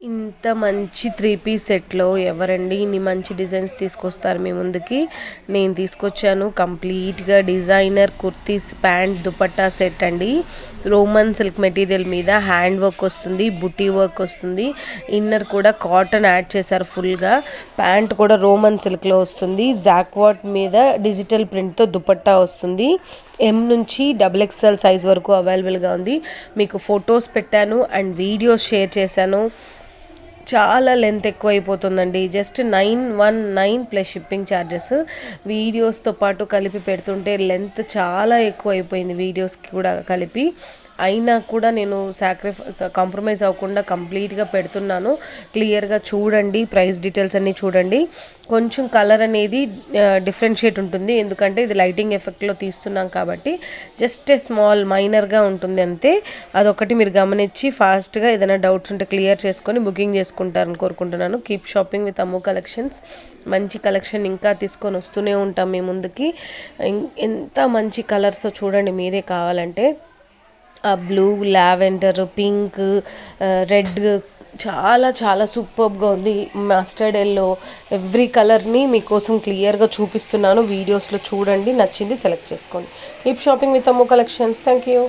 ఇంత మంచి 3 పీస్ సెట్‌లో ఎవరండి ఇన్ని మంచి డిజైన్స్ తీసుకొస్తారు మీ ముందుకి? నేను తీసుకొచ్చాను కంప్లీట్‌గా designer kurtis, pant, dupatta set అండి. రోమన్ సిల్క్ మెటీరియల్ మీద హ్యాండ్ వర్క్ వస్తుంది, బుటీ వర్క్ వస్తుంది. ఇన్నర్ కూడా కాటన్ యాడ్ చేశారు ఫుల్‌గా. ప్యాంట్ కూడా రోమన్ సిల్క్‌లో వస్తుంది. జాక్వాట్ మీద డిజిటల్ ప్రింట్‌తో దుపట్టా వస్తుంది. ఎం నుంచి డబుల్ ఎక్స్ఎల్ సైజ్ వరకు అవైలబుల్గా ఉంది. మీకు ఫొటోస్ పెట్టాను అండ్ వీడియోస్ షేర్ చేశాను. చాలా లెంత్ ఎక్కువ అయిపోతుందండి. Just 919 plus shipping charges. వీడియోస్తో పాటు కలిపి పెడుతుంటే లెంత్ చాలా ఎక్కువ అయిపోయింది వీడియోస్కి కూడా కలిపి. అయినా కూడా నేను కాంప్రమైజ్ అవ్వకుండా కంప్లీట్గా పెడుతున్నాను. క్లియర్గా చూడండి, ప్రైస్ డీటెయిల్స్ అన్నీ చూడండి. కొంచెం కలర్ అనేది డిఫరెన్షియేట్ ఉంటుంది, ఎందుకంటే ఇది లైటింగ్ ఎఫెక్ట్లో తీస్తున్నాం కాబట్టి జస్ట్ స్మాల్ మైనర్గా ఉంటుంది అంతే. అదొకటి మీరు గమనించి ఫాస్ట్గా ఏదైనా డౌట్స్ ఉంటే క్లియర్ చేసుకొని బుకింగ్ చేసుకుంటారని కోరుకుంటున్నాను. Keep shopping with Ammu collections. మంచి కలెక్షన్ ఇంకా తీసుకొని వస్తూనే ఉంటాం మీ ముందుకి. ఎంత మంచి కలర్స్ చూడండి మీరే కావాలంటే. ఆ బ్లూ, లావెండర్, పింక్, రెడ్ చాలా చాలా సూపర్గా ఉంది. మస్టర్డ్ ఎల్లో, ఎవ్రీ కలర్ని మీకోసం క్లియర్గా చూపిస్తున్నాను. వీడియోస్లో చూడండి, నచ్చింది సెలెక్ట్ చేసుకోండి. Keep shopping with Ammu collections. Thank you.